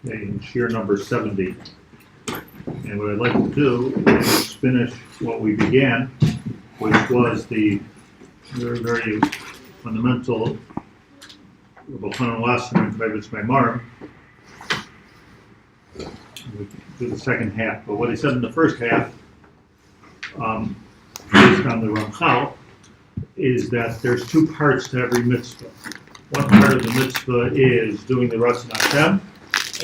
In Shiur number 70. And what I'd like to do is finish what we began, which was the very, very fundamental Reb Chaim Volozhin and Pardes Project. We do the second half, but what he said in the first half, based on the Ramchal, is that there's two parts to every mitzvah. One part of the mitzvah is doing the Ratzon Hashem,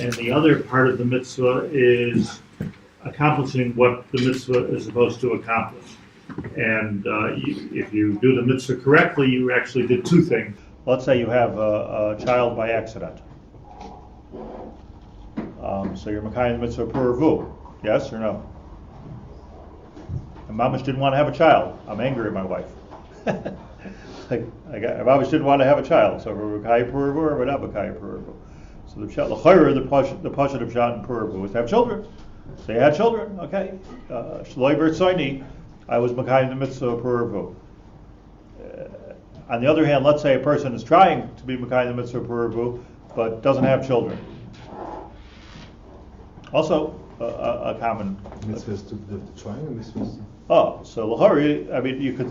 and the other part of the mitzvah is accomplishing what the mitzvah is supposed to accomplish. And if you do the mitzvah correctly, you actually did two things. Let's say you have a child by accident. So you're makayim the mitzvah puravu, yes or no? And mamish didn't want to have a child. I'm angry at my wife. Mamish didn't want to have a child, so we're makayim puravu or we're not makayim puravu. So the pashat of Pshat and puravu is to have children. So you had children, okay. Shloi b'rtzoini, I was makayim the mitzvah puravu. On the other hand, let's say a person is trying to be makayim the mitzvah puravu, but doesn't have children. Also, a common mitzvah is to try and mitzvah. Oh, so l'chari, I mean, you could.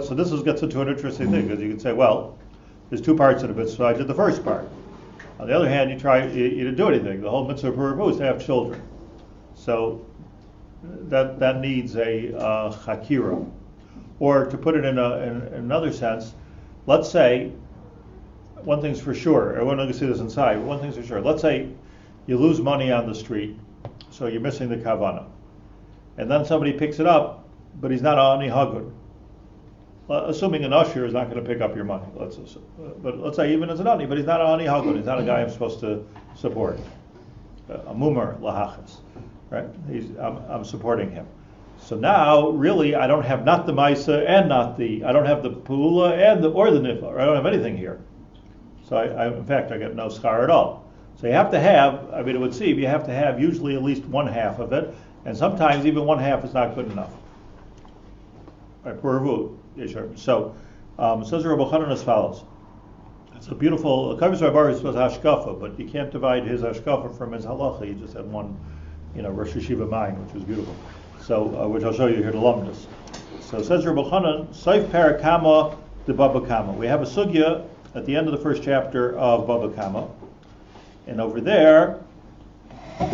So this gets into an interesting thing because you could say, well, there's two parts of the mitzvah. I did the first part. On the other hand, you didn't do anything. The whole mitzvah puravu is to have children. So that needs a chakira. Or to put it in another sense, let's say one thing's for sure. I want to see this inside. One thing's for sure. Let's say you lose money on the street, so you're missing the kavanah. And then somebody picks it up, but he's not ani hagud. Assuming an usher is not going to pick up your money, but let's say even as an ani, but he's not an ani hagud. He's not a guy I'm supposed to support. A mumar lahachas, right? I'm supporting him. So now, really, I don't have not the maisa and I don't have the pu'ula or the nifla. I don't have anything here. So in fact, I get no schar at all. So you have to have, it would seem, you have to have usually at least one half of it, and sometimes even one half is not good enough. Right, puravu, Yeshurun. So, says Rabbi Chanan as follows. It's a beautiful, Rabbi Haber was hashkafa, but you can't divide his hashkafa from his halacha. He just had one, Rosh Yeshiva mind, which was beautiful. So, which I'll show you here to lumdus. So, says Rabbi Chanan, Saif Parakama de Baba Kama. We have a sugya at the end of the first chapter of Baba Kama. And over there, at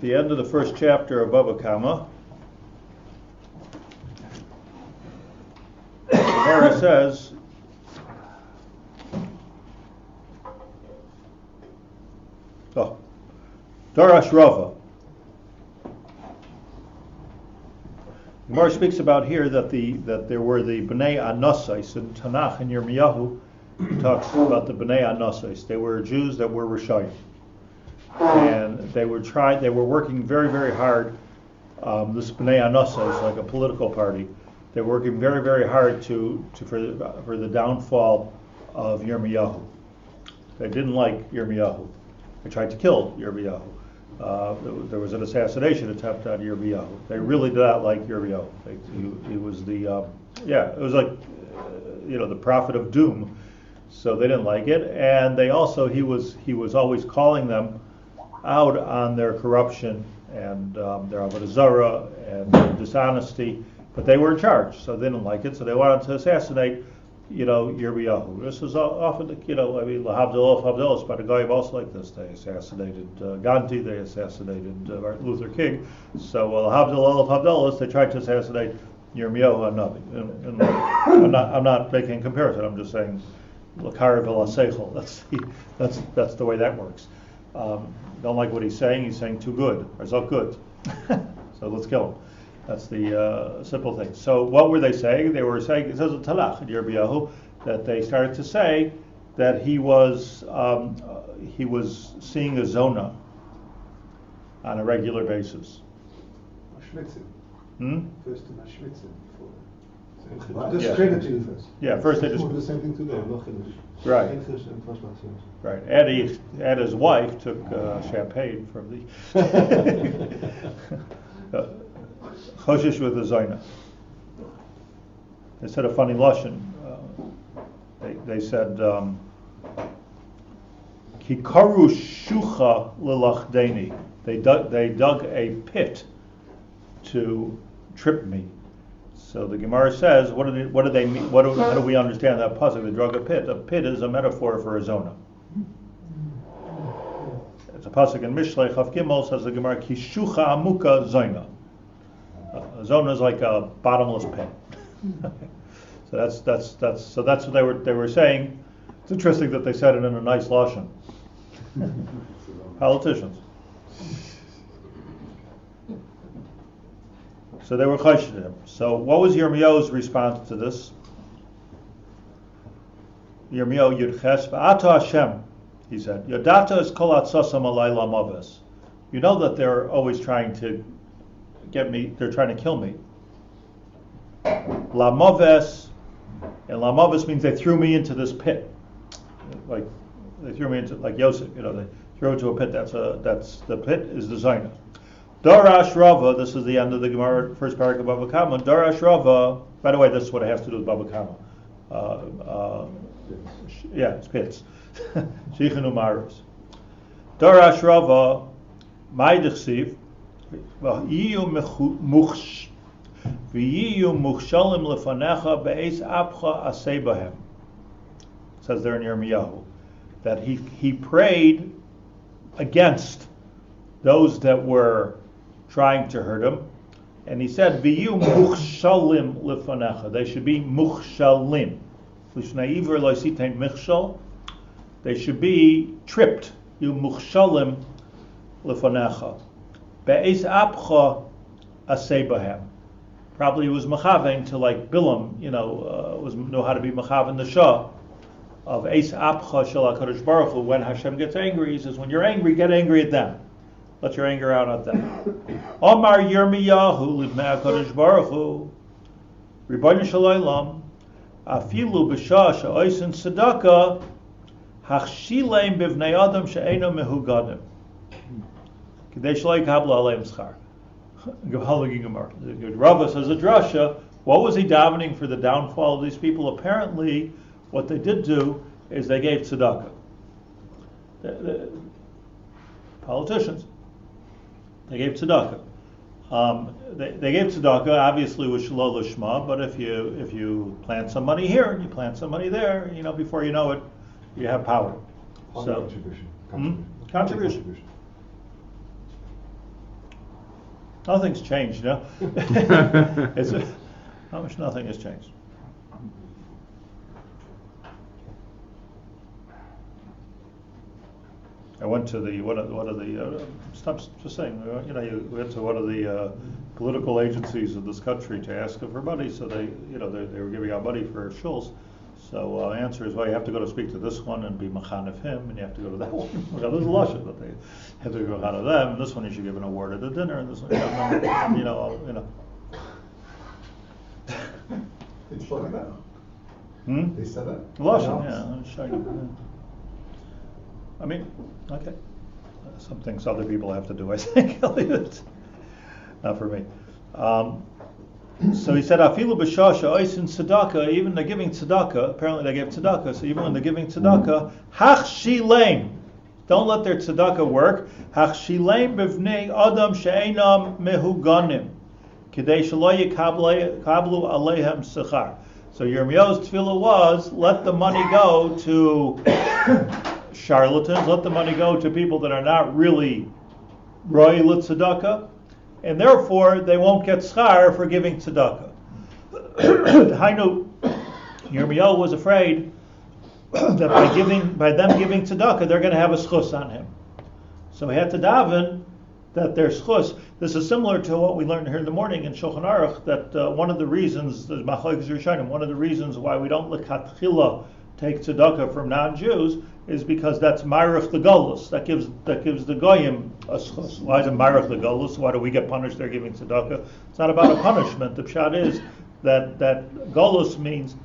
the end of the first chapter of Baba Kama, the Gemara says, Darash Rava. The Gemara speaks about here that there were the Bnei Anosais in Tanakh and Yirmiyahu. He talks about the Bnei Anosais. They were Jews that were Rishayim, and they were working very, very hard. This Bnei Anosais, like a political party, they were working very, very hard for the downfall of Yirmiyahu. They didn't like Yirmiyahu. They tried to kill Yirmiyahu. There was an assassination attempt on Yirmiyahu. They really did not like Yirmiyahu. He was it was like, the prophet of doom. So they didn't like it, and he was always calling them out on their corruption and their avodah zarah and their dishonesty. But they were in charge, so they didn't like it. So they wanted to assassinate, Yirmiyahu. This was often, lahabdillah, but the Goyim also like this. They assassinated Gandhi, they assassinated Martin Luther King. So lahabdillah, they tried to assassinate Yirmiyahu and nothing. And I'm not making a comparison. I'm just saying, l'kar v'laseichel. That's the way that works. Don't like what he's saying. He's saying too good. Or so good. So let's kill him. That's the simple thing. So what were they saying? They were saying, it says in Tanakh in Yirmiyahu, that they started to say that he was seeing a zona on a regular basis. First to Mashmitzin before. Just Yeah. create a Jew first. Yeah, first they We just do the same thing today. No Chiddush. Right. Ein Chiddush and first one. right. And his wife took champagne from the Choshish with the Zaina. They said a funny lashon. They said Kikaru shucha lilachdeni. They dug a pit to trip me. So the Gemara says, what do they mean? How do we understand that pasuk? They dug a pit. A pit is a metaphor for a zona. It's a pasuk in Mishlei Chaf Gimel, says the Gemara, Kishucha amuka zoina. A zona is like a bottomless pit. So that's what they were saying. It's interesting that they said it in a nice lashon. Politicians. So they were chayshid him. So what was Yirmiyahu's response to this? Yirmiyahu Yudches V'ata Hashem, he said, Yodata es kol atzasam alay lamaves. You know that they're always trying to get me. They're trying to kill me. Lamaves, and lamaves means they threw me into this pit. Like they threw me into, like Yosef, they threw into a pit. That's the pit is the Zaina. Darash Rava, this is the end of the Gemara, first paragraph of Bava Kama. Darash Rava, by the way, this is what it has to do with Bava Kama. It's pits. Shichin u'maros. Darash Rava, Ma'idechsiv, v'yiyu muchshalim lefanecha be'ez apcha aseh bahem. It says there in Yirmiyahu that he prayed against those that were trying to hurt him, and he said, "V'yu muchshalim lefanecha." They should be muchshalim. Lishnaiver loisitein michshal. They should be tripped. You muchshalim lefanecha. Be'ez apcha aseh bahem. Probably he was mechaven to like Bilam, know how to be mechaven the Shah of Eis Apcha Shel HaKadosh Baruch Hu. When Hashem gets angry, he says, when you're angry, get angry at them. Let your anger out at them. Omar Yirmiyahu Livnei HaKadosh Baruch Hu Ribono Shel Olam Afilu B'Shah She'oisen Tzedakah Hachshileim B'Vnei Adam She'eino Mehugadim K'dei Shelo Yikablu Aleim Schar. Rava says a drasha. What was he davening for the downfall of these people? Apparently, what they did do is they gave tzedakah. The politicians, they gave tzedakah. They gave tzedakah obviously with shelo lishma, but if you plant some money here and you plant some money there, before you know it, you have power. So contribution. Nothing's changed, How much nothing has changed? I went to the one of the stop just saying you went to one of the political agencies of this country to ask for money, so they were giving out money for shuls. So answer is, well, you have to go to speak to this one and be machanef him, and you have to go to that one. Well, there's a lashon that they have to go machanef them, and this one you should give an award at the dinner, and this one, They spoke that. They said that. Lashon, I'm sure. I mean, okay. Some things other people have to do, I think. Not for me. So he said, "Afilu b'shasha oisin tzedakah." Even they're giving tzedakah. Apparently, they gave tzedakah. So even when they're giving tzedakah, hachshileim, don't let their tzedakah work. Hachshileim b'vnei adam she'einam mehuganim, k'dei shelo yikablu aleihem sechar. So Yirmiyahu's tefillah was, let the money go to charlatans. Let the money go to people that are not really roy l'tzedakah. And therefore, they won't get schar for giving tzedakah. Hainu, Yirmiyahu was afraid that by them giving tzedakah, they're going to have a schus on him. So he had to daven that their schus. This is similar to what we learned here in the morning in Shulchan Aruch, that one of the reasons, one of the reasons why we don't l'katchila take tzedakah from non-Jews is because that's Ma'arich the Golus. That gives the Goyim a schus. Why is it Ma'arich the Golus? Why do we get punished? They're giving tzedakah. It's not about a punishment. The pshat is that Golus means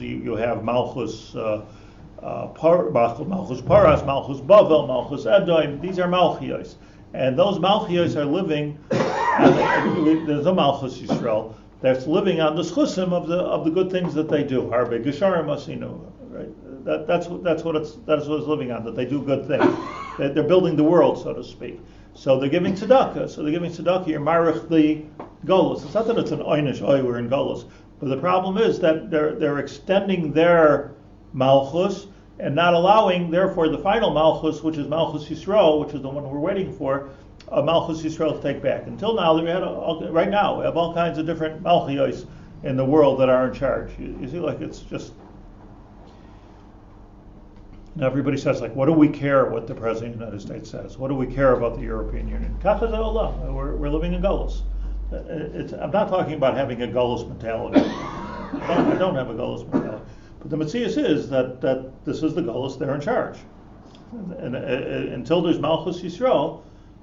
you have Malchus Malchus Paras, Malchus Bavel, Malchus Edom. These are Malchios, and those Malchios are living. There's a Malchus Yisrael that's living on the schusim of the good things that they do. Harbe Gesharim Asinu, right? That's what it's living on. That they do good things. They're building the world, so to speak. So they're giving tzedakah. You're marich the golus. It's not that it's an einish, we're in golus. But the problem is that they're extending their malchus and not allowing, therefore, the final malchus, which is Malchus Yisrael, which is the one we're waiting for, Malchus Yisrael to take back. Until now, we have all kinds of different malchios in the world that are in charge. You see, like it's just. Now everybody says, like, what do we care what the President of the United States says? What do we care about the European Union? We're living in Gullus. I'm not talking about having a Gullus mentality. I don't have a Gullus mentality. But the Metzius is that this is the Gullus, they're in charge. And until there's Malchus Yisrael,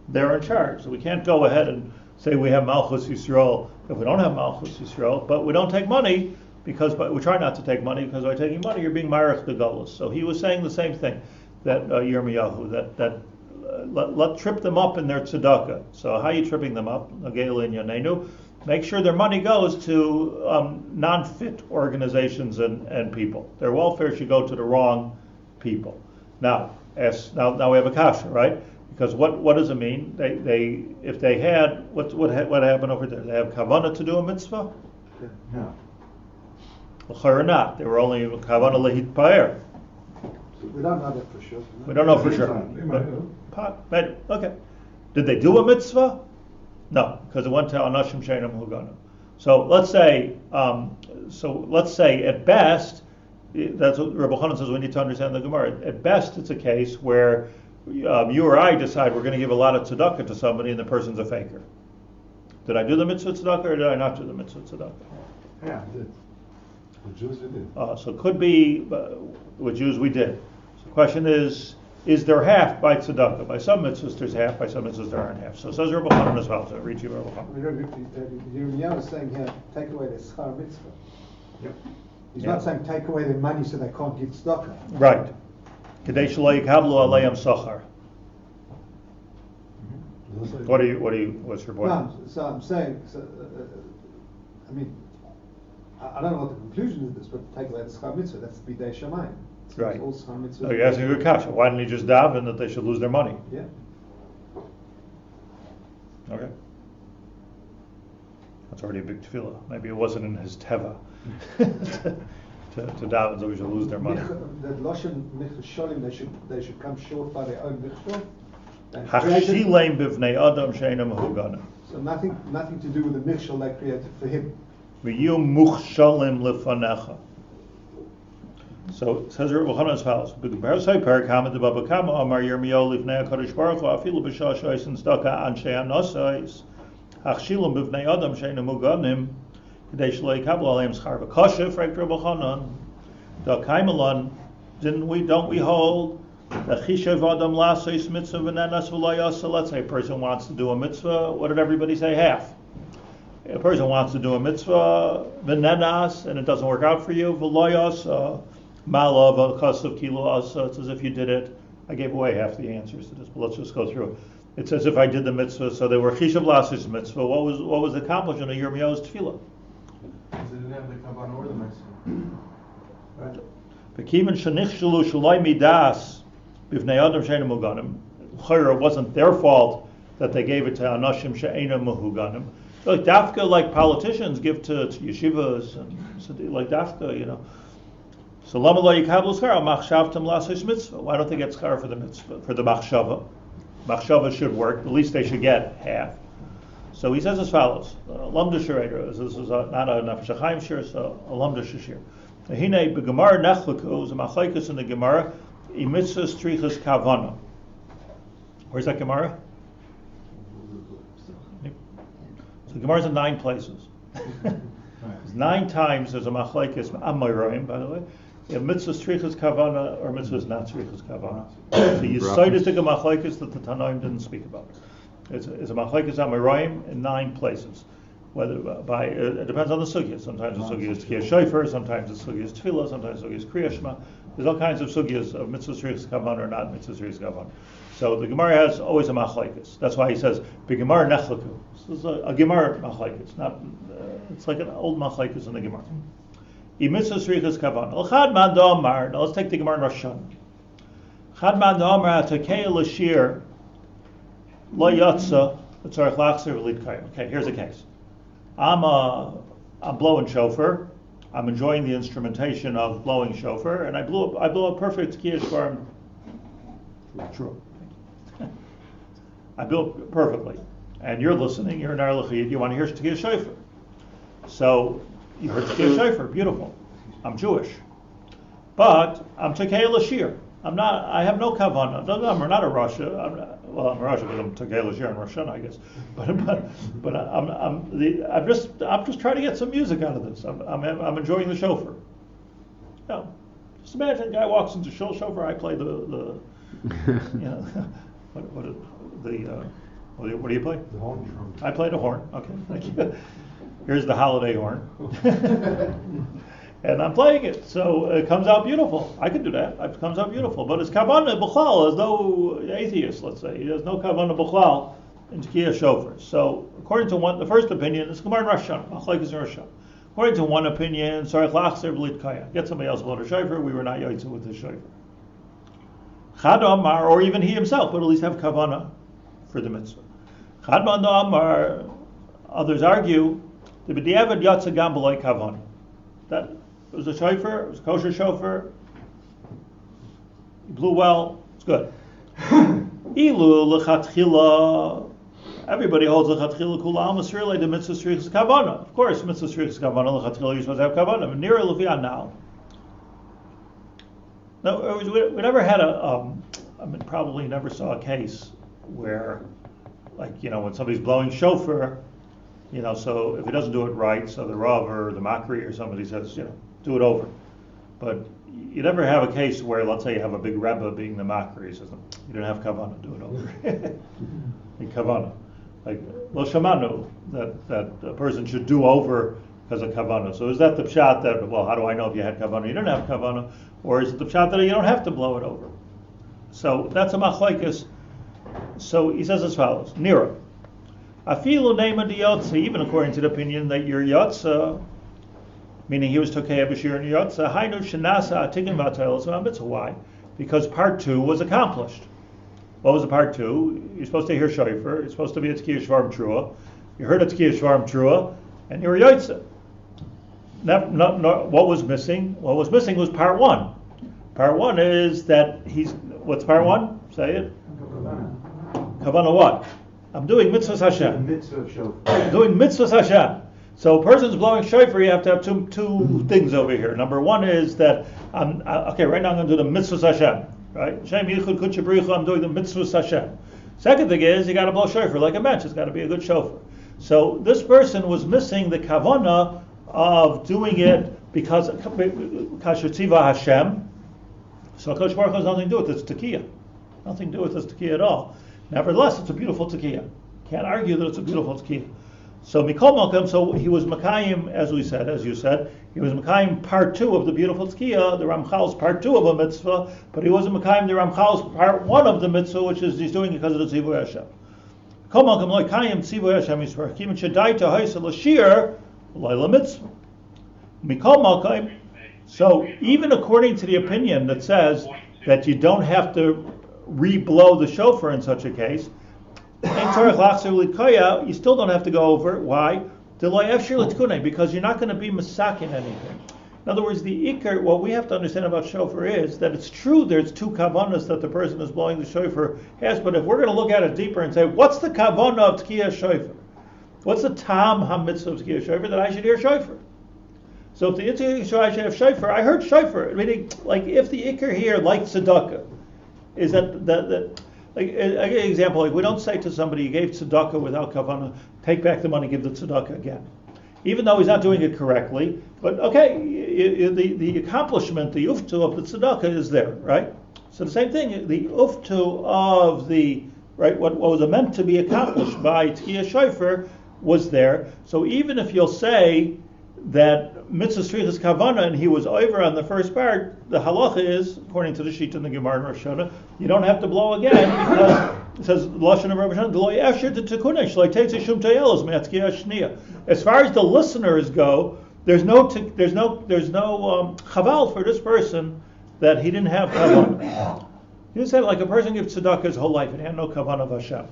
they're in charge. So we can't go ahead and say we have Malchus Yisrael if we don't have Malchus Yisrael, but we don't take money. But we try not to take money, because by taking money you're being marich the Gullus. So he was saying the same thing that Yirmiyahu, that let trip them up in their tzedakah. So how are you tripping them up? Make sure their money goes to non-fit organizations and people. Their welfare should go to the wrong people. Now we have a kasha, right? Because what does it mean? If they had what happened over there? They have kavanah to do a mitzvah? Yeah. Or not. They were only kavanah lehitpaer. We don't know that for sure. We don't know for sure. Okay. Did they do a mitzvah? No, because it went to anashim sheinam hugana. So let's say at best, that's what Reb Chaim says. We need to understand the Gemara. At best, it's a case where you or I decide we're going to give a lot of tzedakah to somebody, and the person's a faker. Did I do the mitzvah tzedakah, or did I not do the mitzvah tzedakah? Yeah, I did. With Jews we did. So it could be with Jews we did. So the question is there half by tzedakah? By some mitzvahs there's half, by some mitzvahs there aren't half. So it says Reb Chaim as well. So read you Reb Chaim. Yirmiyahu is saying here, take away their schar mitzvah. Yep. He's not saying take away their money so they can't give tzedakah. Right. Kedei shelo yikablu aleim sachar. What's your point? No, so I'm saying, I don't know what the conclusion is of this, but take away the schar mitzvah, that's bidei shamayim. Right. All schar mitzvahs. So you're asking a good kasha. Why didn't he just daven that they should lose their money? Yeah. Okay. That's already a big tefillah. Maybe it wasn't in his teva to daven so we should lose their money. The loshen michsholim, they should come short by their own michshol. Hachshileim bivnei adam she'einam mehuganim. So nothing to do with the michshol they created for him. V'yu muchshalim lefanecha. So it says Reb Chaim as follows: B'Pardes Project, Hamed Babakama Amar Yirmiyahu Lifnei Hakadosh Baruch Hu Afilu B'Shah Shoysin Tzedakah Anshe Anosais Hachshilim B'Vnei Adam She'einu Muganim Kedei Shelo Yikablu Aleim Schar V'Kosher. Fragt Reb Chaim, Dakaimelon, don't we hold the Chishav Adam Lasois Mitzvah V'Nenas V'Lo Yasa? Let's say a person wants to do a mitzvah. What did everybody say? Half. A person wants to do a mitzvah V'Nenas and it doesn't work out for you. V'Lo Yasa. Malav Kasav Kilo Asa. It's as if you did it. I gave away half the answers to this, but let's just go through it. It's as if I did the mitzvah. So they were Chishav Lasis mitzvah. What was accomplished in a Yirmiyahu's tefillah? Because they didn't have the kavanah or the mitzvah. Right. V'kimin shenichshelu shulai midas b'vnei adam she'einu muganim. It wasn't their fault that they gave it to anashim she'einu muganim. Like dafka, like politicians give to yeshivas and like dafka, So lama lo yikablu schar machshavtam lasos mitzvah. Why don't they get schar for the mitzvah, for the machshava? Machshava should work. At least they should get half. So he says as follows: Lamda shirader. This is not a Nefesh Hachaim shir, so a Lamda shir. Hine begemara nechlaku is a machlekes in the Gemara. Imitzvah strichas kavana. Where's that Gemara? So the Gemara's in 9 places. 9 times there's a machlekes amayroim, by the way. A mitzvah strichas kavana or mitzvah is not strichas kavana. So you cited the machlekes that the Tanoim didn't speak about. It's a machlekes amayroim in 9 places. whether by it depends on the sugya. Sometimes the sugya is tkiyah shofar, sometimes the sugya is tefillah, sometimes the sugya is kriya shema. There's all kinds of sugyas of mitzvah tzrichas kavan or not mitzvah tzrichas kavan. So the Gemara has always a machlekes. That's why he says b'gemara nechlaku. This is a Gemara machlekes. Not it's like an old machlekes in the Gemara. Mitzvah tzrichas kavan. L'chad man da'amar. Now let's take the Gemara in Rosh Hashanah. Chad man da'amar Kehillat Shivtei Yeshurun lo yatsa l'tzarich lachzer v'lit kayim. Okay, here's a case. I'm blowing shofar. I'm enjoying the instrumentation of blowing shofar, and I blow a perfect tkiyah shvarm. True. I blew it perfectly, and you're listening. You're an arlechid. You want to hear tkiyah shofar. So you heard tkiyah shofar. Beautiful. I'm Jewish, but I'm Kehillat Shivtei. I have no kavanah. I'm not a Russia. I'm a Russia because I'm Kehillat Shivtei in Rosh Hashanah, I guess. But I'm just trying to get some music out of this. I'm enjoying the shofar. No, just imagine a guy walks into shofar. I play the what do you play? The horn. I play the horn. Okay, thank you. Here's the holiday horn. And I'm playing it, so it comes out beautiful. I can do that. It comes out beautiful. But it's kavanah b'chlal, as though atheist, let's say. He has no kavanah b'chlal in tkiyah shofar. So according to the first opinion, it's Gemara in Rosh Hashanah. Machlekes in Rosh Hashanah. According to one opinion, tzarich lachzer v'lit kaya. Get somebody else to blow the shofar. We were not yotzei with the shofar. Chad amar, or even he himself, would at least have kavanah for the mitzvah. Chad man amar. Others argue the b'diavad yatsa gam b'loy kavanah. That it was a shofar, it was a kosher shofar, he blew well, it's good. Ilu lechatchila, everybody holds lechatchila kula amasrele the mitzvah tzrichas kavanah. Of course, mitzvah tzrichas kavanah, lechatchila you're supposed to have kavanah. Nira lefian now. No, we never had probably never saw a case where, like, when somebody's blowing shofar, so if he doesn't do it right, so the Rav or the Makri or somebody says, do it over. But you never have a case where, let's say you have a big Rebbe being the Makri, he says, you don't have kavanah, do it over. Kavanah. Like, lo shamanu, that a person should do over because of kavanah. So is that the pshat that, well, how do I know if you had kavanah? You don't have kavanah. Or is it the pshat that you don't have to blow it over? So that's a machlekes. So he says as follows, Nira. Afilu neima diyotza, even according to the opinion that you're yotza, meaning he was tokei b'shir and yotza, hainu shenasa atigin v'atayel mitzvah. Why? Because part 2 was accomplished. What was the part 2? You're supposed to hear shofar. You're supposed to be a tkiyah shvarm trua. You heard a tkiyah shvarm trua, and you were yotza. What was missing? What was missing was part 1. Part 1 is that what's part 1? Say it. Kavanah what? I'm doing mitzvahs Hashem. Mitzvah shofar. I'm doing mitzvahs Hashem. So a person's blowing shofar, you have to have two things over here. Number 1 is that right now I'm going to do the mitzvahs Hashem. Right? Shem yichud kutcha b'richa, I'm doing the mitzvahs Hashem. Second thing is you got to blow shofar like a mensch. It's got to be a good shofar. So this person was missing the kavanah of doing it because kasher Hashem. So Kosh Baruch has nothing to do with this tekiah. Nothing to do with this tekiah at all. Nevertheless, it's a beautiful tekiah. Can't argue that it's a beautiful tekiah. So Mikol Malcolm, so he was Makayim, as you said, he was Makayim part 2 of the beautiful tekiah, the Ramchal's part 2 of a mitzvah, but he wasn't Makayim the Ramchal's part 1 of the mitzvah, which is he's doing it because of the Tzivui Hashem. Mikol Malcolm loy Kayim Tzivui Hashem Yisrael Kim Shadai to Haisa L'Shir L'La Mitzvah. Mikol Malcolm. So even according to the opinion that says that you don't have to re-blow the shofar in such a case, you still don't have to go over. Why? Because you're not going to be masakin anything. In other words, the ikar, what we have to understand about shofar is that it's true there's 2 kavanas that the person is blowing the shofar has, but if we're going to look at it deeper and say, what's the kavana of tkiyah shofar? What's the tam ha-mitzvah of tkiyah shofar? That I should hear shofar. So if the ikar I should have shofar, I heard shofar. Meaning, like if the ikar here, like tzedakah, is that like I give you an example, like we don't say to somebody, you gave tzedakah without kavanah, take back the money, give the tzedakah again. Even though he's not doing it correctly, but okay, the accomplishment, the uftu of the tzedakah is there, right? So the same thing, the uftu of the, right, what was meant to be accomplished by tkiyah shofar was there. So even if you'll say that mitzvah strichas kavana and he was over on the first part, the halacha is, according to the sheet in the Gemara in Rosh Hashanah, you don't have to blow again because it says lashon of Rabbi Hashanah lo yafshir to tikunei shlo yiteitze shum toyelos me'atzkiya shniya. As far as the listeners go, there's no chaval for this person that he didn't have kavanah. He said like a person gives tzedakah his whole life and he had no kavanah of Hashem.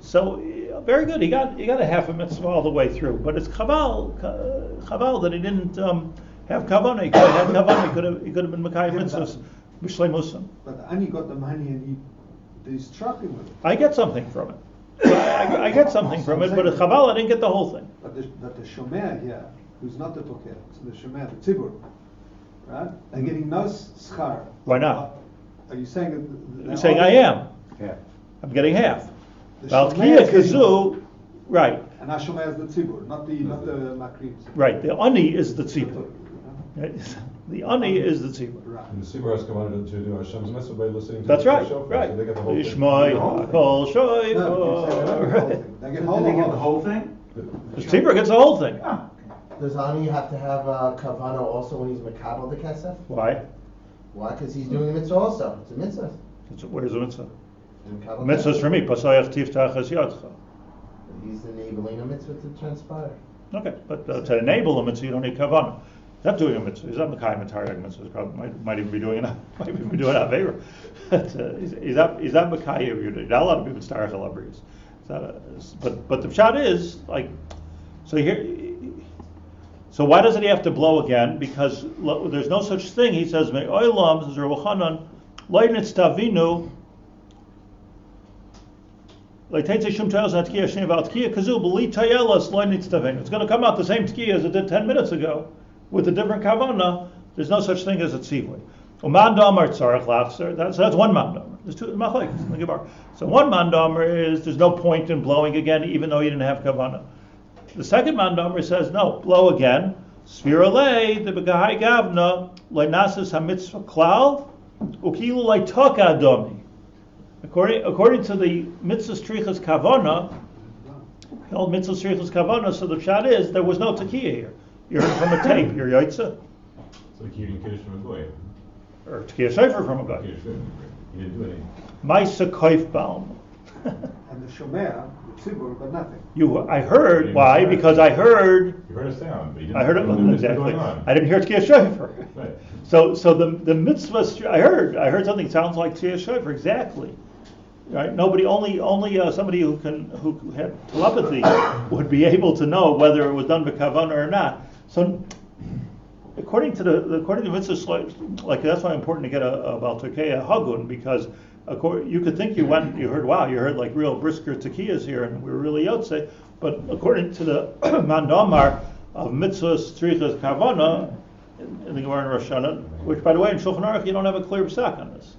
So very good. He got a half a mitzvah all the way through, but it's chaval that he didn't have kavanah. He could have had kavanah. He could have been mekayim mitzvahs b'shleimusim. But Ani got the money and he's trucking with it. I get something from it. I get something from it, but a chaval I didn't get the whole thing. But the shomer here, who's not the toker, so the shomer, the tzibur, right? They're getting no schar. Why not? Are you saying that? You're saying I am. Yeah. I'm getting half. The Well, shomer is getting kazu, right, and our shomer is the tzibur, not the makrim. right. The ani is the tzibur. Right? The ani is the tzibur. Right. And the Tzibur has come out to do Hashem's mitzvah by listening to That's the right, shofar, right. So they get the whole thing. Ishmael, kol No, you're saying they don't shofar. get the whole thing. They get Did they get the whole thing? The tzibur gets the whole thing. Ah, Does Ani have to have kavana also when he's makabel the kesef? Why? Why? Because he's doing the mitzvah also. It's a mitzvah. Where's the mitzvah? And kabel Mitzvah's kesef. for me. Pasayach tiftach es yadcha. He's enabling a mitzvah to transpire. Okay, but to enable a mitzvah, you don't need kavanah. He's not doing a mitzvah. He's not mekayim a Torah mitzvah. He probably might even be doing it. Might even be doing avera. He's not mekayim. You're not allowed to be mitzvah alabrius. But the pshat is like so here. So why doesn't he have to blow again? Because there's no such thing. He says me'olam says Reb Chanan lo'nitz tavinu. It's going to come out the same tkiya as it did 10 minutes ago, with a different kavanah. There's no such thing as a tzivui. That's one mandomer. There's two machlekes in the Gemara. So one mandomer is there's no point in blowing again, even though you didn't have kavanah. The second mandomer says no, blow again. Svirale the begahai gavna leinasis hamitzvah klal ukilu leitaka adomi. According to the mitzvah strichas kavana, the old mitzvah strichas kavana, so the pshat is there was no tekiya here. You heard from a tape. You're yaitza. So like you didn't kiddush from a goy. Or tekiya sefer from a guy. You didn't do anything. Maisa koifbaum. And the shomer, the tzibur, got nothing. I heard why? Because I heard. You heard a sound, but you didn't. I heard it know exactly. going on. I didn't hear tekiya sefer. Right. So the mitzvah. I heard something that sounds like tekiya sefer exactly. Right? Only somebody who had telepathy would be able to know whether it was done by kavanah or not. So, according to mitzvah, like that's why it's important to get a baltukei hagun, because you could think you heard like real brisker tekiyas here and we were really yotze, but according to the mandamar of mitzvah strichas kavanah in the Gemara in Rosh Hashanah, which by the way in Shulchan Aruch you don't have a clear psak on this.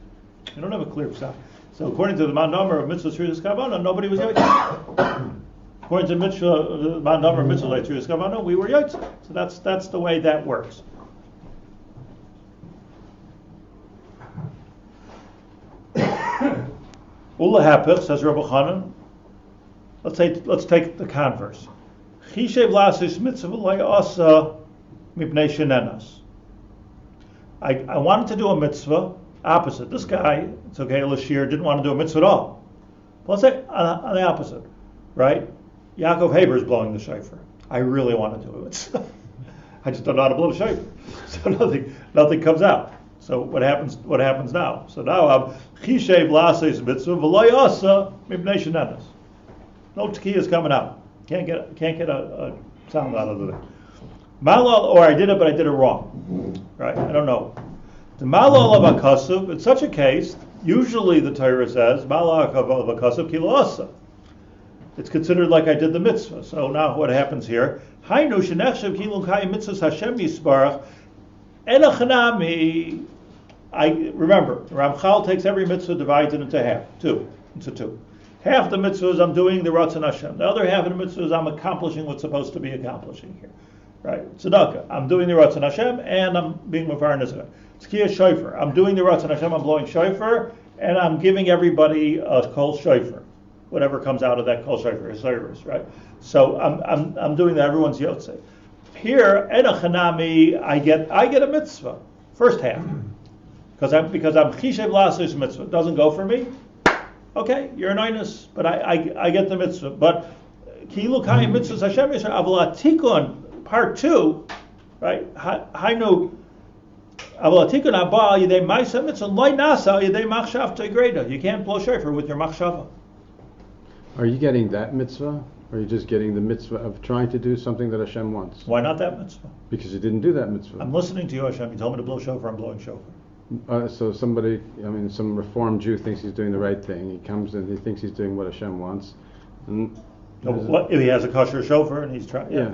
You don't have a clear psak. So according to the mandomer of mitzvah strichas kavanah, nobody was yotze. According to the mandomer of mitzvah strichas kavanah, we were yotze. So that's the way that works. Ula hapich, says Rabbi Chanan. Let's take the converse. Chishev lasis mitzvah asa mipnei shenenas. I wanted to do a mitzvah opposite. This guy, it's okay, Lashir, didn't want to do a mitzvah at all. But let's say on the opposite, right? Yaakov Haber is blowing the shofar. I really want to do a mitzvah. I just don't know how to blow the shofar. So nothing comes out. So what happens now? So now I'm chishev lasis mitzvah v'loy asa mipnei shenenas. No tekiya is coming out. Can't get a sound out of it. Malal, or I did it, but I did it wrong. Right? I don't know. The malal of akasuv. In such a case, usually the Torah says malal of akasuv kilo asa. It's considered like I did the mitzvah. So now what happens here? Hainu shenechshev kilo kayim mitzvahs Hashem yisbarach enachanami. I remember Ramchal takes every mitzvah, divides it into two. Half the mitzvahs I'm doing the Ratzon Hashem. The other half of the mitzvahs I'm accomplishing what's supposed to be accomplishing here. Right? Tzedakah. I'm doing the Ratzon Hashem and I'm being Mafar Nizah. Tzkiya Shofar. I'm doing the Ratzon Hashem, I'm blowing Shofar, and I'm giving everybody a kol Shofar. whatever comes out of that kol shofar service, right? So I'm doing that. Everyone's yotze. Here, enochanami, I get a mitzvah first half because I'm chishev lasos mitzvah. It doesn't go for me. Okay, you're an einus, but I get the mitzvah. But kilu kayim mitzvahs Hashem yisrael aval atikun part 2, right? Hainu aval atikun abba yidei ma'aseh mitzvah loy nasa yidei machshav tegreda. You can't blow shofar with your machshava. Are you getting that mitzvah? Or are you just getting the mitzvah of trying to do something that Hashem wants? Why not that mitzvah? Because you didn't do that mitzvah. I'm listening to you, Hashem. You told me to blow shofar. I'm blowing shofar. So somebody, some Reformed Jew thinks he's doing the right thing. He comes and he thinks he's doing what Hashem wants. And What if he has a kosher shofar and he's trying? Yeah.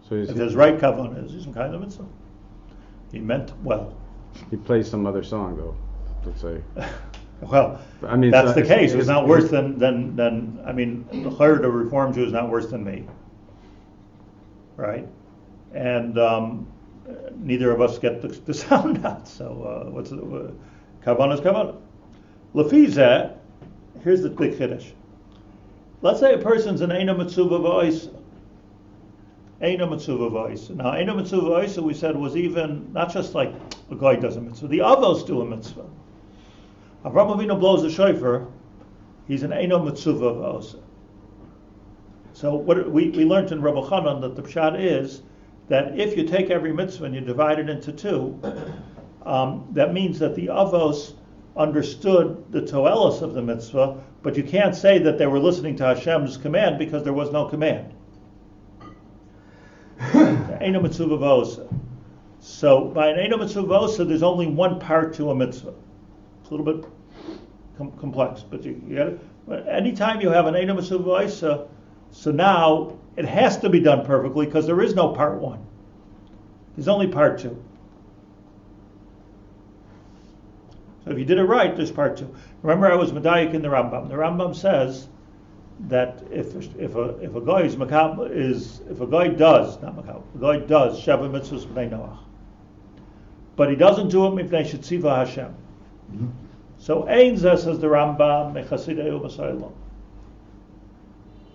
So if his right kavanah is some kind of mitzvah, he meant well. He plays some other song though, let's say. Well, I mean, that's the case. It's not worse than the Chayr, the Reform Jew, is not worse than me, right? And neither of us get the sound out. So what's kavanah is kavanah. Lefizeh, here's the big chiddush. Let's say a person's an eina mitzvah v'oisa. Eina mitzvah v'oisa. Now, eina mitzvah v'oisa, we said, was even not just like a guy does a mitzvah. The avos do a mitzvah. Avraham Avinu blows the shofar, he's an eino mitzvah v'osa. So what we learned in Rabbi Chanan that the pshat is that if you take every mitzvah and you divide it into 2, that means that the avos understood the toelos of the mitzvah, but you can't say that they were listening to Hashem's command because there was no command. Eino mitzvah v'osa. So by an eino mitzvah v'osa, there's only one part to a mitzvah. It's a little bit complex, but you get it. But anytime you have an eino mitzvah v'osa, so now it has to be done perfectly because there is no part 1. There's only part 2. So if you did it right, there's part 2. Remember, I was medayik in the Rambam. The Rambam says that if a guy is makab if a guy does sheva mitzvahs b'nei Noach, but he doesn't do it mipnei shetziva Hashem. So ein zeh, says the Rambam, mechasidei u'masaylam.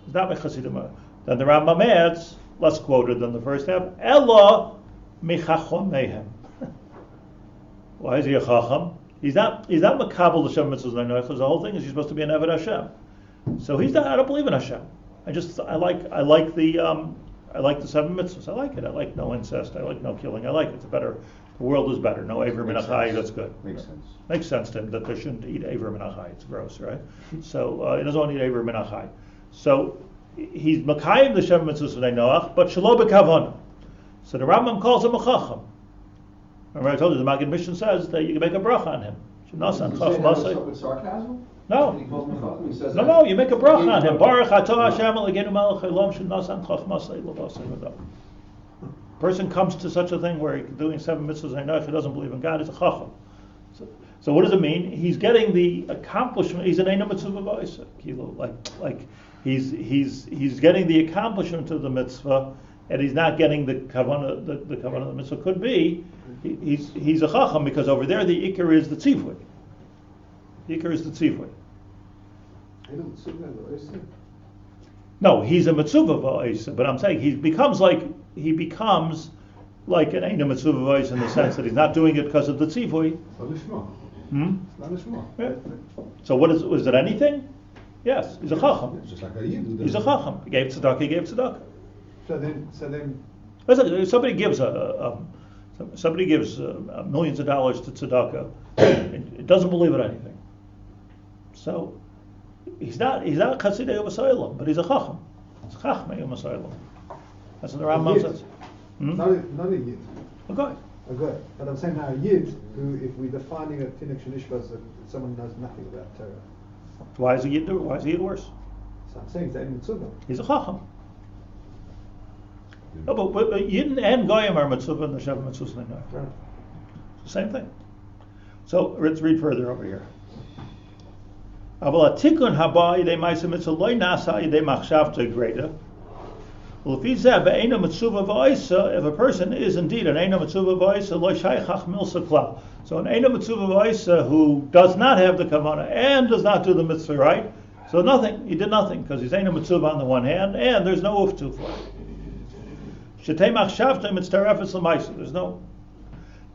It's not mechasidei. Then the Rambam adds, less quoted than the first half, ella michachomehem. Why is he a chacham? He's not makabel the Shem mitzvahs b'nei Noach. The whole thing is he's supposed to be an eved Hashem. So he's not. I don't believe in Hashem. I like the 7 mitzvahs. I like it. I like no incest. I like no killing. I like it. It's better. The world is better. No Aver min achai. That's good. Makes sense to him that they shouldn't eat Aver min achai. It's gross, right? So he doesn't want to eat Aver min achai. So he's makayim the Shem mitzvahs b'nei Noach, but shelo b'kavanah. So the Rambam calls him a chacham. Remember I told you the Maggid Mishnah says that you can make a bracha on him. With sarcasm? No. No, you make a bracha on him. Baruch atah Hashem elokeinu melech haolam shenasan chachmasei l'vasei v'dam. Person comes to such a thing where he's doing 7 mitzvahs and he doesn't believe in God, he's a chacham. So what does it mean? He's getting the accomplishment. He's an eina mitzvah v'oisa. Like he's getting the accomplishment of the mitzvah, and he's not getting the kavanah. The kavanah of the mitzvah could be he's a chacham because over there the ikar is the tzivui. The ikar is the tzivui. No, he's a mitzvah v'oisa, but I'm saying he becomes like an eina mitzvah v'oisa in the sense that he's not doing it because of the tzivui. Yeah. So what is it anything? Yes, he's a chacham. Just like a Yid. He's a chacham. He gave tzedakah. So then. Listen, somebody gives millions of dollars to tzedakah. It doesn't believe in anything. So he's not chassidei u'masaylam, but he's a chacham. It's chachmei u'masaylam. That's what the Rambam says. Not a Yid. Okay. Okay. But I'm saying now a Yid who, if we're defining a tinnik shenishbas, that someone knows nothing about Torah. Why is he Yid worse? So I'm saying he's a mitzvah. He's a chacham. No, but Yidden and Goyim are mitzvah and the Sheva mitzvahs and Right. Same thing. So let's read further over here. Aval atikun haba yidei ma'aseh mitzvah loy nasa yidei machshav tegreda. L'fi zeh be'eina mitzvah v'oisa, if a person is indeed an eina mitzvah v'oisa loy shaychach milsa klal. So an eina mitzvah v'oisa who does not have the kavanah and does not do the mitzvah right, So nothing, he did nothing, because he's ain't a mitzvah on the one hand, and there's no uftu for it. Shetei machshavtem mitztarefes l'maisa. There's no.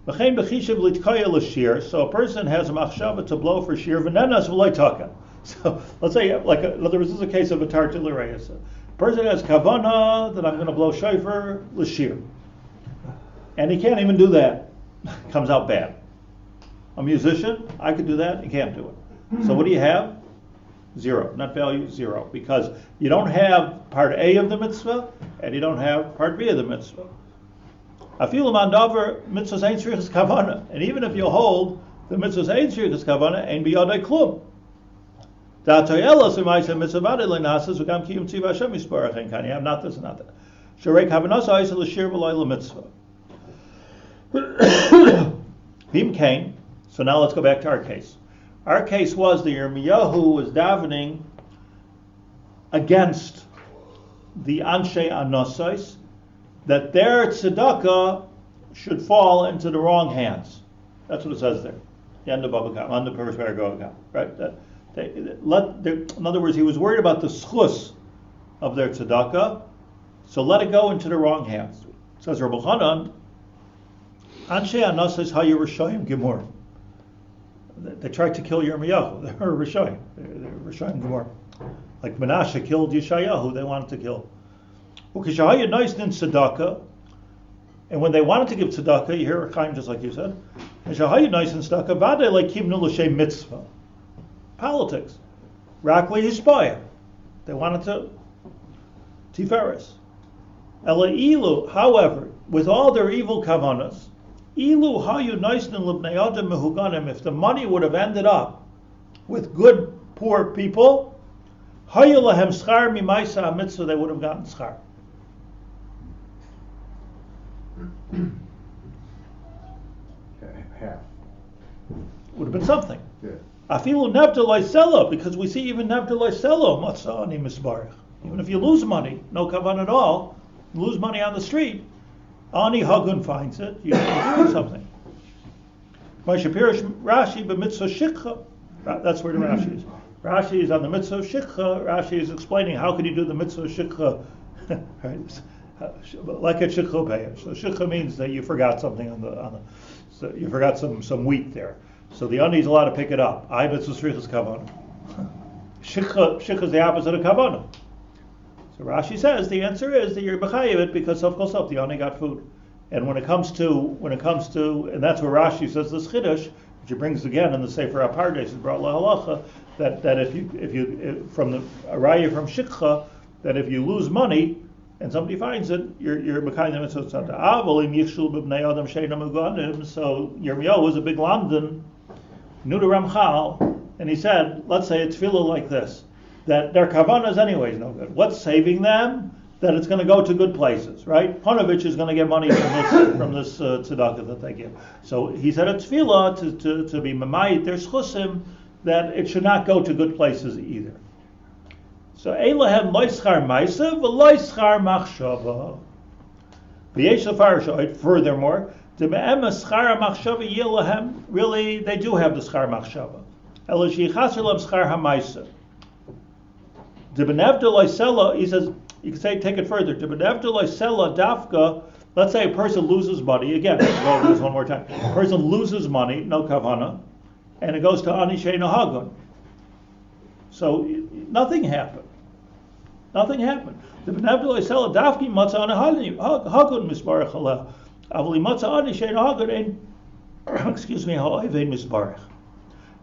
V'chein b'chishav litkoya l'shir. So a person has a machshava to blow for shir v'nenas v'loy taka. So let's say, in other words, this is a case of a tartil l'reis. A person has kavana that I'm going to blow shofar l'shir, and he can't even do that. Comes out bad. A musician, I could do that. He can't do it. So what do you have? Zero. Net value, zero. Because you don't have part A of the mitzvah, and you don't have part B of the mitzvah. Afilu mandavar mitzvahs ein tzrichas kavana. And even if you hold the mitzvahs ein tzrichas kavana, ein biyadai klum. Da'atoyelas v'maisa mitzvah vadei le'nasas v'gam kiyum tzivah Hashem yisparach ein kan. You have not this and not that. Sharei kavanasa ha'isa l'shir v'loy l'mitzvah. Bim kain. So now let's go back to our case. Our case was the Yirmiyahu was davening against the Anshe Anosais, that their tzedakah should fall into the wrong hands. That's what it says there. The end of Babakam, on the first paragraph, right? In other words, he was worried about the schus of their tzedakah, so let it go into the wrong hands. It says Rabbi Chanan, Anshe Anosais HaYerushalayim Gemur. They tried to kill Yirmiyahu. They were Rishayim. They're Rishayim Gemara. Like Menashe killed Yeshayahu, they wanted to kill. And when they wanted to give tzedakah, you hear Chaim just like you said, mitzvah. Politics. Rakli Hispaya. They wanted to Tiferes. Ela however, with all their evil kavanas, Ilu hayu naisnin libnei adam mehuganim. If the money would have ended up with good poor people, hayu lahem schar mimaisa mitzvah, they would have gotten schar. Half. Would have been something. Yeah. Afilu nevdelai sela, because we see even nevdelai sela matzah ani misbarich. Even if you lose money, no kavan at all, you lose money on the street. Ani Hagun finds it, you're doing something. My Shapirish Rashi b'mitzvah shikha. That's where the Rashi is. Rashi is on the mitzvah shikha. Rashi is explaining how can you do the mitzvah shikha, right? Like a shikha payah. So shikha means that you forgot something on the so you forgot some wheat there. So the ani is allowed to pick it up. I mitzvah shrichas kavanah. Shikha is the opposite of kavanah. So Rashi says the answer is that you're b'chayev it because of course the ani got food, and when it comes to, and that's where Rashi says this chiddush, which he brings again in the sefer Pardes brought lahalacha, that if you from the araya from shikha, that if you lose money and somebody finds it, you're b'chayev it. So Yirmiyahu was a big London, knew the Ramchal, and he said, let's say it's tefillah like this, that their kavanas anyway is no good. What's saving them? That it's going to go to good places, right? Panovich is going to get money from this tzedakah that they give. So he said it's tefillah to be mamayit their schusim, that it should not go to good places either. So Eilahem loischar ma'isa v'loischar machshava. Furthermore, the be'em schar machshava yilahem, really they do have the schar machshava. Ela sheyichasir lam schar ha'ma'isa. He says, you can say, take it further. Dafka, let's say a person loses money. Again, let's go over this one more time. A person loses money, no kavana, and it goes to Ani Sheina Hagun. So nothing happened. Nothing happened. Dafki Matza Ani Hagun Misbarach Allah. Avli Matza Ani Sheina Hagun, excuse me, Ha'evein Misbarach.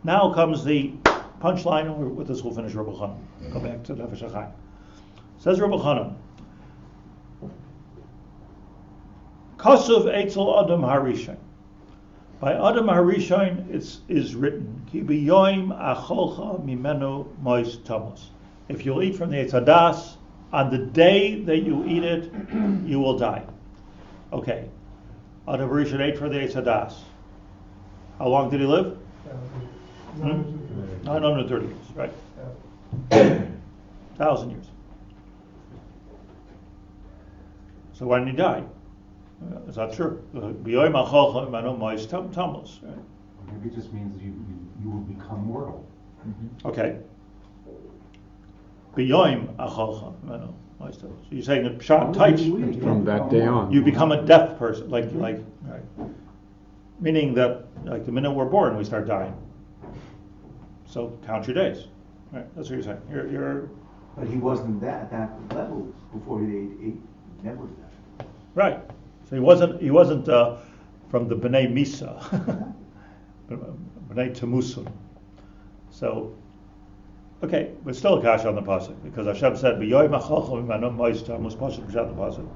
Now comes the punchline, and with this we'll finish Rabbi Chaim. Go back to Nefesh Hachaim. Says Rabbi Chaim, Kasuv Eitzel Adam Harishain. By Adam Harishain is written, Ki biyoim acholcha mimenu mois tamos. If you'll eat from the Eitz Hadas, on the day that you eat it, you will die. Okay. Adam Harishain ate from the Eitz Hadas. How long did he live? 930 years, right? 1,000 years. So when he died, it's not true. Maybe it just means you will become mortal. Okay. B'yoim achalcha. So you're saying that Pshat Taich, From that day on. you become a deaf person, like, right. Meaning that, like, the minute we're born, we start dying. So count your days. Right, that's what you're saying. You're But he wasn't at that level before he never did that. right. So he wasn't from the B'nai Misa, B'nai Temusim. So, okay, but still a kash on the pasuk because Hashem said, "B'yoyim achalcha v'manam ma'istam," was pasuk b'shat the pasuk.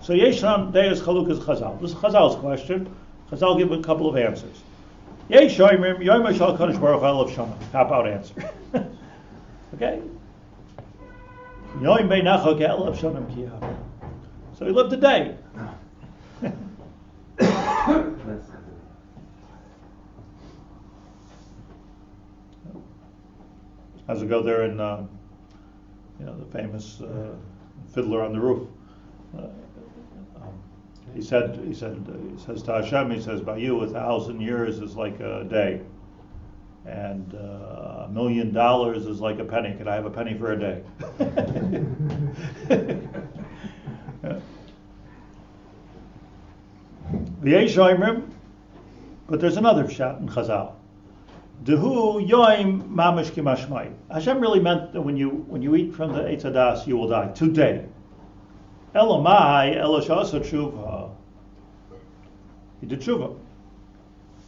So Yeshram Deis Chalukas Chazal. This is Chazal's question. Chazal give a couple of answers. Yeshram Yoyim Mashal Kadosh Baruch Hu of Shana. Cop out answer. Okay. Yoyim Beinacha Ke'el of Shanam Kiyah. So he lived a day. How's it go there in, the famous Fiddler on the Roof? He says to Hashem, he says, by you 1,000 years is like a day, and $1 million is like a penny. Can I have a penny for a day? But there's another shot in Chazal. Dehu yoim mamish kimashmai. Hashem really meant that when you eat from the Eitz Hadas, you will die today. Elamai elashasa tshuva. He did tshuva.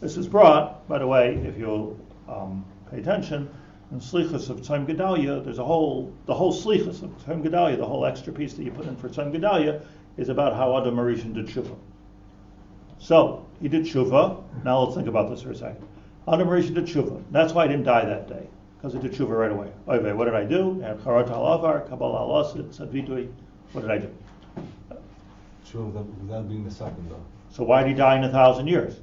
This is brought, by the way, if you'll pay attention, in Slichus of Tzom Gedalia, there's the whole Slichus of Tzom Gedalia, the whole extra piece that you put in for Tzom Gedalia, is about how Adam Arishan did tshuva. So he did tshuva. Now let's think about this for a second. Adam Arishan did tshuva. That's why he didn't die that day, because he did tshuva right away. Oy, what did I do? I had charat al-avar, kabbalah al-asid, sadvidui. What did I do? Tshuva without being misaken though. So why did he die in 1,000 years?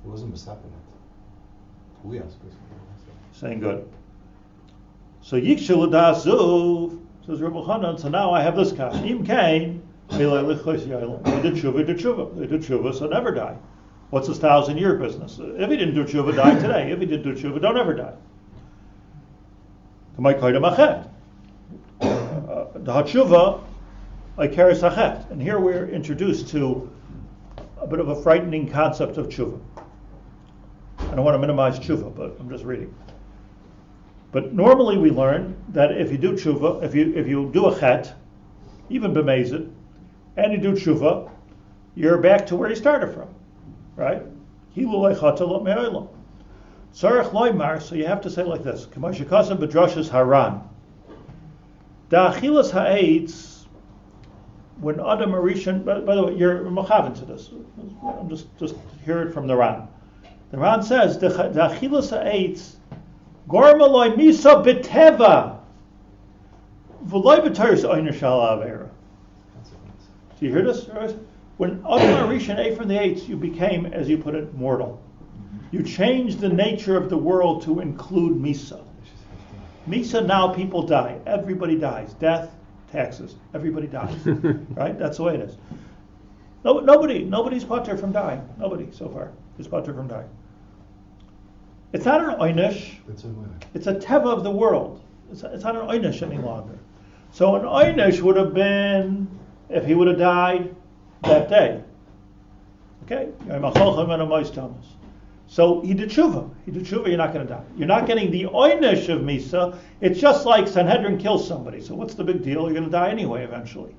He wasn't misaken. We ask this. Saying good. So Yikshul Zuv, says Reb Chaim. So now I have this kash. Im Kain, he did tshuva, so never die. What's his 1,000-year business? If he didn't do tshuva, die today. If he did do tshuva, don't ever die. The hatshuva, like keres hachet. And here we're introduced to a bit of a frightening concept of tshuva. I don't want to minimize tshuva, but I'm just reading. But normally we learn that if you do tshuva, if you do a chet, even b'mezid, and you do tshuva, you're back to where you started from, right? So you have to say like this: Kamashikasim b'drashas haran. Da'achilas ha'etz, when Adam Arishan. By the way, you're mechaven to this. I'm just hear it from the Ran. The Ran says da'achilas ha'etz gormaloi misa b'teva v'loi b'tayris oyner shal avera. Do you hear this? When Adam Arishan ate from the eights, you became, as you put it, mortal. You changed the nature of the world to include Misa. Misa, now people die. Everybody dies. Death, taxes. Everybody dies. Right? That's the way it is. Nobody's pater from dying. Nobody so far is pater from dying. It's not an oynish. It's a teva of the world. It's not an oynish any longer. So an oynish would have been if he would have died that day. Okay? So he did tshuva. You're not going to die. You're not getting the oynish of Misa. It's just like Sanhedrin kills somebody. So what's the big deal? You're going to die anyway eventually.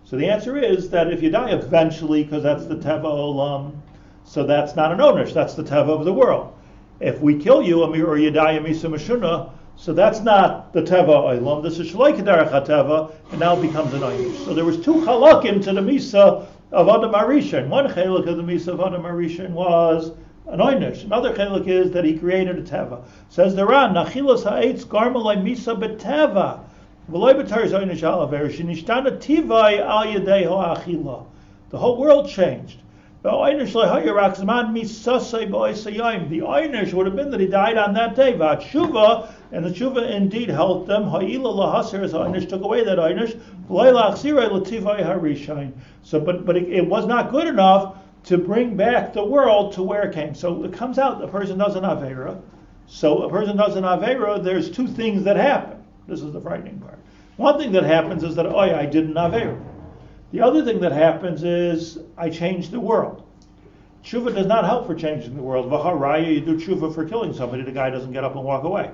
So the answer is that if you die eventually, because that's the teva olam, so that's not an oynish. That's the teva of the world. If we kill you or you die a Misa Mashuna, so that's not the teva olam. This is shloik derech hateva, and now it becomes an oynish. So there was two chalakim to the Misa of Adam Arishan. One chalik of the Misa of Adam Arishan was an oynish. Another chalik is that he created a teva. Says the Ran, nachilas ha'etz garmalai misa beteva v'loy b'taris oynish alaver shenishtana tivai al yedei ha'achila. The whole world changed. The oynish would have been that he died on that day. V'atshuva, and the tshuva indeed helped them. Ha'ila lahaser, as oynish took away that oynish. V'loy la'achsirei l'tivai harishain. So, but it was not good enough to bring back the world to where it came. So it comes out the person does an avera. So a person does an avera, there's two things that happen. This is the frightening part. One thing that happens is that, I did an Aveira. The other thing that happens is I changed the world. Tshuva does not help for changing the world. V'haraya, you do tshuva for killing somebody, the guy doesn't get up and walk away.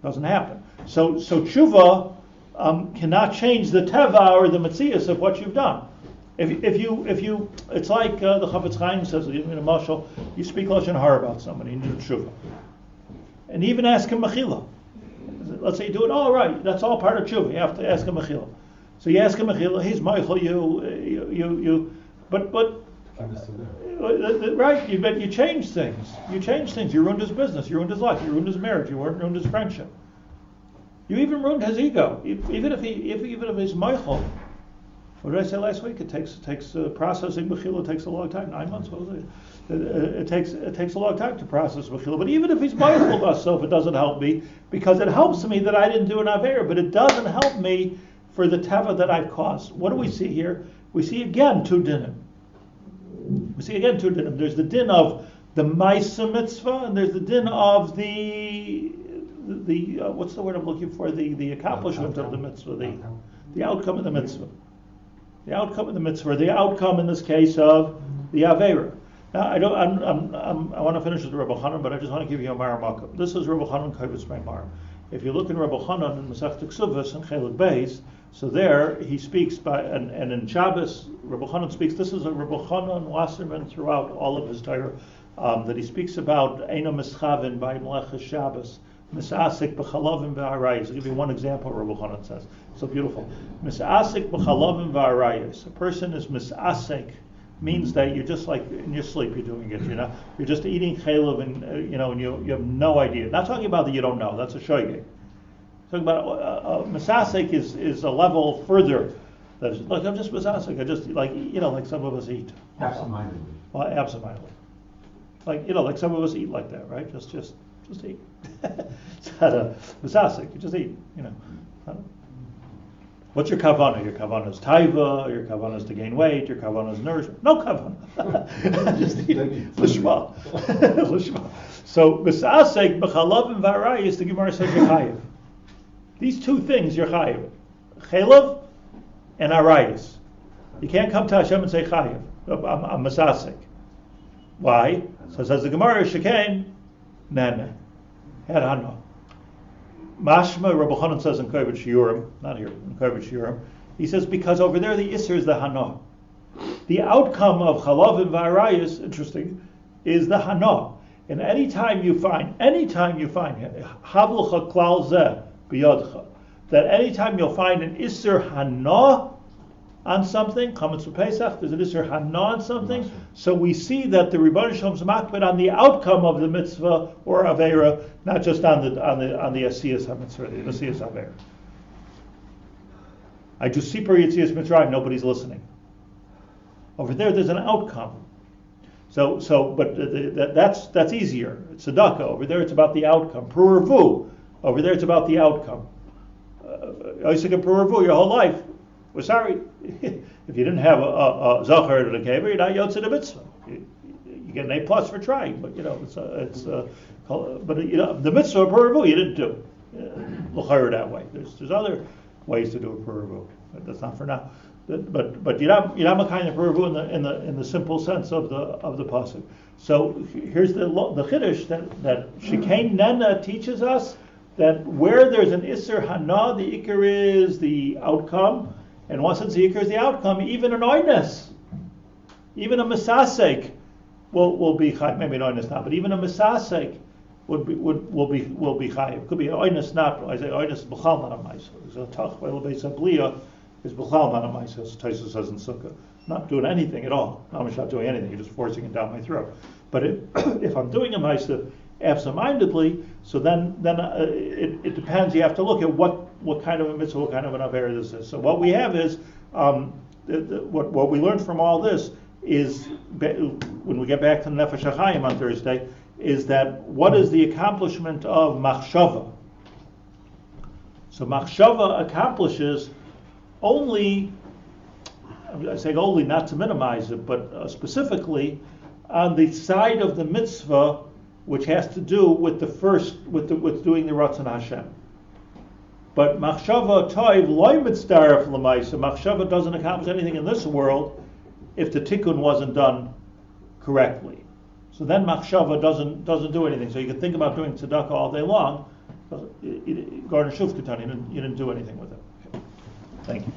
Doesn't happen. So tshuva cannot change the teva or the metzias of what you've done. If you, it's like the Chafetz Chaim says in a mashal, you speak lashon hara about somebody, you do tshuva, and even ask him mechila. Let's say you do it all right. That's all part of tshuva. You have to ask him mechila. So you ask him mechila. He's meichel you. But right. You change things. You change things. You ruined his business. You ruined his life. You ruined his marriage. You ruined his friendship. You even ruined his ego. Even if he's meichel. What did I say last week? It takes processing mechila takes a long time. 9 months. What was it? It takes a long time to process mechila. But even if he's mindful of himself, it doesn't help me, because it helps me that I didn't do an aveira, but it doesn't help me for the teva that I've caused. What do we see here? We see again two dinim. There's the din of the Ma'aseh mitzvah, and there's the din of the what's the word I'm looking for? The accomplishment of the mitzvah, the outcome of the mitzvah. The outcome of the mitzvah, the outcome in this case of the Aveira. Now, I want to finish with Rabbi Hanan, but I just want to give you a Maramakam. This is Rabbi Hanan Kovitz Meimar. If you look in Rabbi Hanan in Masechet Ksuvos and Kehillat Bais, so there he speaks and in Shabbos, Rabbi Hanan speaks. This is a Rabbi Hanan Wasserman throughout all of his Torah that he speaks about Eino Mischavin by Melechas Shabbos. Misasik b'chalavim v'arayis. I'll give you one example. Rabbi Hanan says so beautiful. Misasik b'chalavim v'arayis. A person is misasik means that you're just like in your sleep. You're doing it. You're just eating chalav and and you have no idea. Not talking about that you don't know. That's a shoygig. Talking about misasik is a level further. That is like I'm just misasik. I just like some of us eat. Absent-mindedly. Well, absent-mindedly. Like some of us eat like that, right? Just eat. It's not a misasik. You just eat. What's your kavanah? Your kavanah is taiva. Your kavanah is to gain weight. Your kavanah is nourishment. No kavanah. Just eat. Lishma. Lishma. So misasik b'chalav and v'arayis, the Gemara says you're chayiv. These two things you're chayiv. Chalav and arayis. You can't come to Hashem and say chayiv. I'm misasik. Why? So says the Gemara, shekain nana. Had hana. Mashma, Rabbi Hanan says in Kehillat Shiurim, not here, in Kehillat Shiurim, he says because over there the Isser is the hana. The outcome of chalav and v'arayis, interesting, is the hana. And anytime you find havlucha klal zeh biyadcha, that anytime you'll find an Isser hana on something, Chametz Pesach, there's an Isser hana on something, so we see that the Rebbeinu Shalom's makbid on the outcome of the mitzvah or aveira, not just on the asiyas hamitzvah, the asiyas aveira. I do sipur yitzias mitzrayim, nobody's listening. Over there's an outcome. But that's easier. It's tzedakah. Over there, it's about the outcome. Pru'ervu. Over there, it's about the outcome. Isaac and Pru'ervu your whole life. We're sorry. If you didn't have a zachar to the kever, you're not yotze the mitzvah. You get an A+ for trying, but the mitzvah of Pru'ervu you didn't do. L'chayr that way. There's other ways to do a Pru'ervu, but that's not for now. But you're not a kind of Pru'ervu in the simple sense of the pasuk. So here's the chiddush that Shekain Nena teaches us that where there's an Isser Hana, the Iker is the outcome. And once it's the Iker is the outcome, even an oinus, even a misasek will be chayiv. Maybe an oinus not, but even a misasek will be chayiv. Could be an oinus not. I say oinus is b'chal not a ma'aseh. There's a tach by l'beis habliya is b'chal not a ma'aseh. As Taisa says in Sukkah, not doing anything at all. I'm not doing anything. You're just forcing it down my throat. But if I'm doing a ma'aseh absent-mindedly, so then it depends. You have to look at what kind of a mitzvah, what kind of an avera this is. So what we have is what we learned from all this is when we get back to Nefesh Hachaim on Thursday is that what is the accomplishment of machshava? So machshava accomplishes only, I say only not to minimize it, but specifically on the side of the mitzvah which has to do with with doing the Ratzon Hashem. But machshava toiv loy mitzdaref l'maisa. Machshava doesn't accomplish anything in this world if the tikkun wasn't done correctly. So then machshava doesn't do anything. So you can think about doing tzedakah all day long. Garden shuvkatan, you didn't do anything with it. Okay. Thank you.